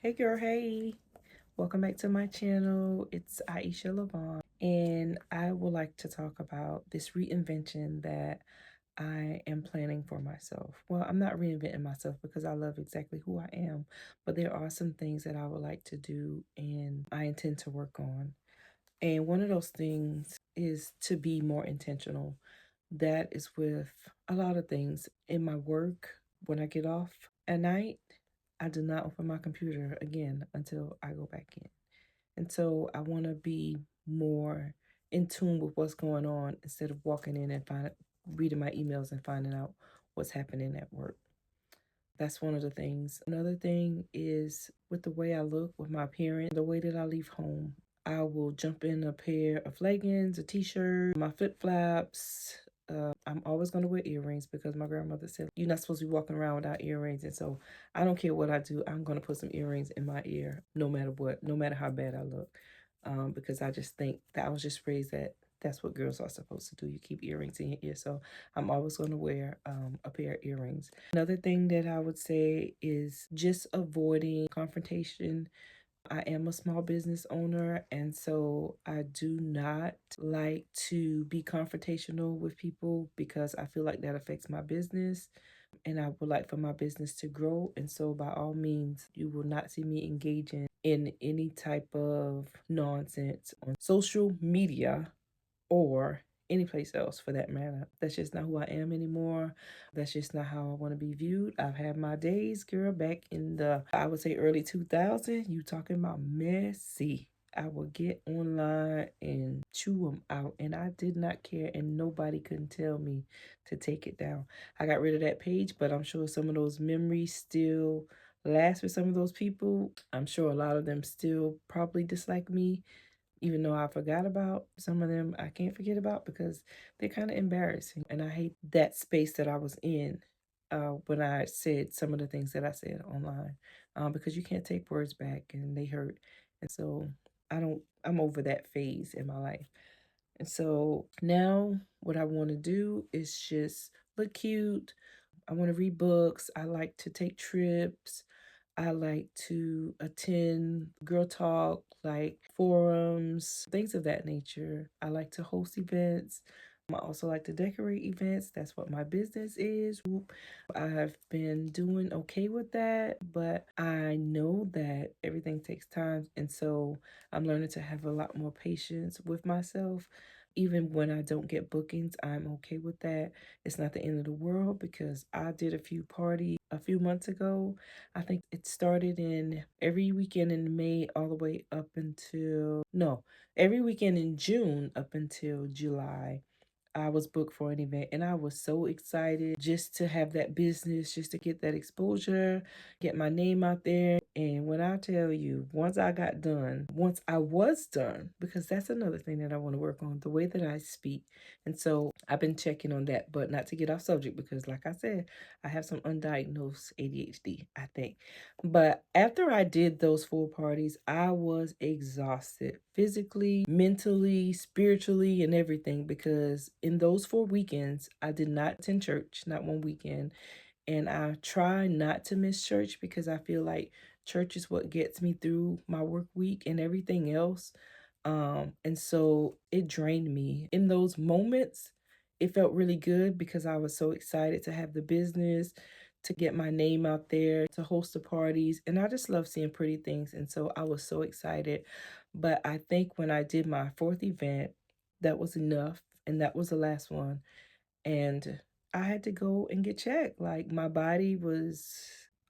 Hey girl, hey. Welcome back to my channel. It's Aisha Levon, and I would like to talk about this reinvention that I am planning for myself. Well, I'm not reinventing myself because I love exactly who I am, but there are some things that I would like to do and I intend to work on. And one of those things is to be more intentional. That is with a lot of things in my work. When I get off at night, I do not open my computer again until I go back in. And so I want to be more in tune with what's going on instead of walking in and reading my emails and finding out what's happening at work. That's one of the things. Another thing is with the way I look, with my appearance, the way that I leave home. I will jump in a pair of leggings, a t-shirt, my flip-flops. I'm always going to wear earrings because my grandmother said you're not supposed to be walking around without earrings. And so I don't care what I do. I'm going to put some earrings in my ear no matter what, no matter how bad I look. Because I just think that I was just raised that that's what girls are supposed to do. You keep earrings in your ear. So I'm always going to wear a pair of earrings. Another thing that I would say is just avoiding confrontation. I am a small business owner, and so I do not like to be confrontational with people because I feel like that affects my business and I would like for my business to grow. And so, by all means, you will not see me engaging in any type of nonsense on social media or any place else for that matter. That's just not who I am anymore. That's just not how I want to be viewed. I've had my days, girl, back in the, I would say early 2000s. You talking about messy. I would get online and chew them out, and I did not care, and nobody couldn't tell me to take it down. I got rid of that page, but I'm sure some of those memories still last with some of those people. I'm sure a lot of them still probably dislike me, even though I forgot about some of them. I can't forget about because they're kind of embarrassing. And I hate that space that I was in when I said some of the things that I said online because you can't take words back and they hurt. And so I'm over that phase in my life. And so now what I want to do is just look cute. I want to read books. I like to take trips. I like to attend girl talk, like forums, things of that nature. I like to host events. I also like to decorate events. That's what my business is. I've been doing okay with that, but I know that everything takes time. And so I'm learning to have a lot more patience with myself. Even when I don't get bookings, I'm okay with that. It's not the end of the world because I did a few parties a few months ago. I think it started in every weekend in May all the way up until, no, every weekend in June up until July. I was booked for an event and I was so excited just to have that business, just to get that exposure, get my name out there. And when I tell you, once I was done, because that's another thing that I want to work on, the way that I speak. And so I've been checking on that, but not to get off subject because, like I said, I have some undiagnosed ADHD, I think. But after I did those 4 parties, I was exhausted physically, mentally, spiritually, and everything because in those 4 weekends, I did not attend church, not one weekend. And I try not to miss church because I feel like church is what gets me through my work week and everything else. And so it drained me. In those moments, it felt really good because I was so excited to have the business, to get my name out there, to host the parties. And I just love seeing pretty things. And so I was so excited. But I think when I did my 4th event, that was enough. And that was the last one. And I had to go and get checked. Like my body was,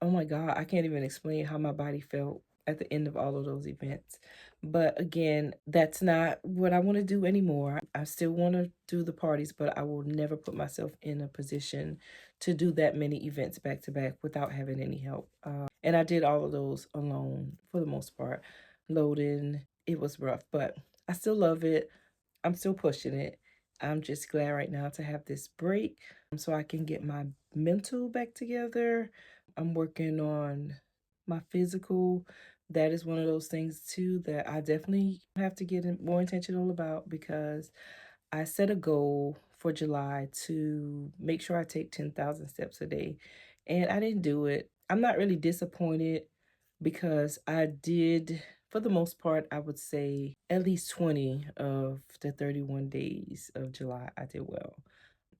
oh my God, I can't even explain how my body felt at the end of all of those events. But again, that's not what I want to do anymore. I still want to do the parties, but I will never put myself in a position to do that many events back to back without having any help. And I did all of those alone for the most part. Loading, it was rough, but I still love it. I'm still pushing it. I'm just glad right now to have this break so I can get my mental back together. I'm working on my physical. That is one of those things too that I definitely have to get more intentional about because I set a goal for July to make sure I take 10,000 steps a day and I didn't do it. I'm not really disappointed because I did, for the most part, I would say at least 20 of the 31 days of July, I did well.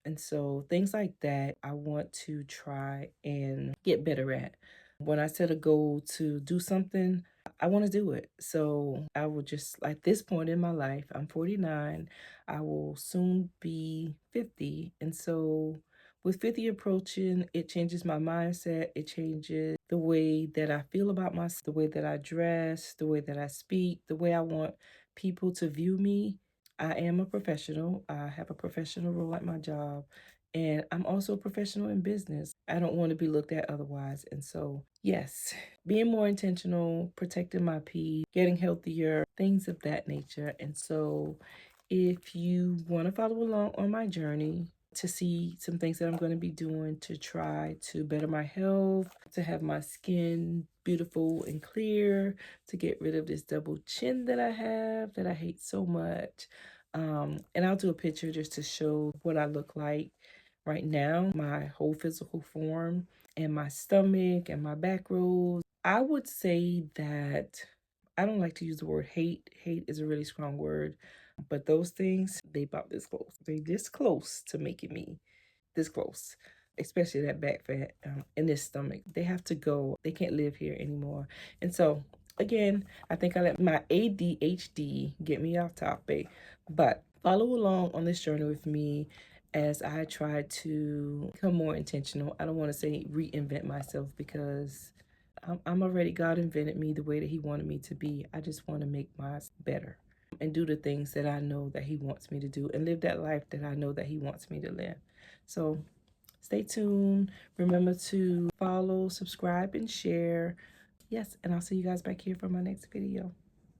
And so things like that, I want to try and get better at. When I set a goal to do something, I want to do it. So I will just, like this point in my life, I'm 49, I will soon be 50. And so with 50 approaching, it changes my mindset. It changes the way that I feel about myself, the way that I dress, the way that I speak, the way I want people to view me. I am a professional. I have a professional role at my job, and I'm also a professional in business. I don't want to be looked at otherwise. And so, yes, being more intentional, protecting my peace, getting healthier, things of that nature. And so, if you want to follow along on my journey to see some things that I'm going to be doing to try to better my health, to have my skin beautiful and clear, to get rid of this double chin that I have that I hate so much. And I'll do a picture just to show what I look like right now, my whole physical form, and my stomach and my back rolls. I would say that I don't like to use the word hate. Hate is a really strong word, but those things, they about this close. They this close to making me this close, especially that back fat and this stomach. They have to go. They can't live here anymore. And so, again, I think I let my ADHD get me off topic, but follow along on this journey with me as I try to become more intentional. I don't want to say reinvent myself because I'm already, God invented me the way that He wanted me to be. I just want to make mine better and do the things that I know that He wants me to do and live that life that I know that He wants me to live. So stay tuned. Remember to follow, subscribe, and share. Yes, and I'll see you guys back here for my next video.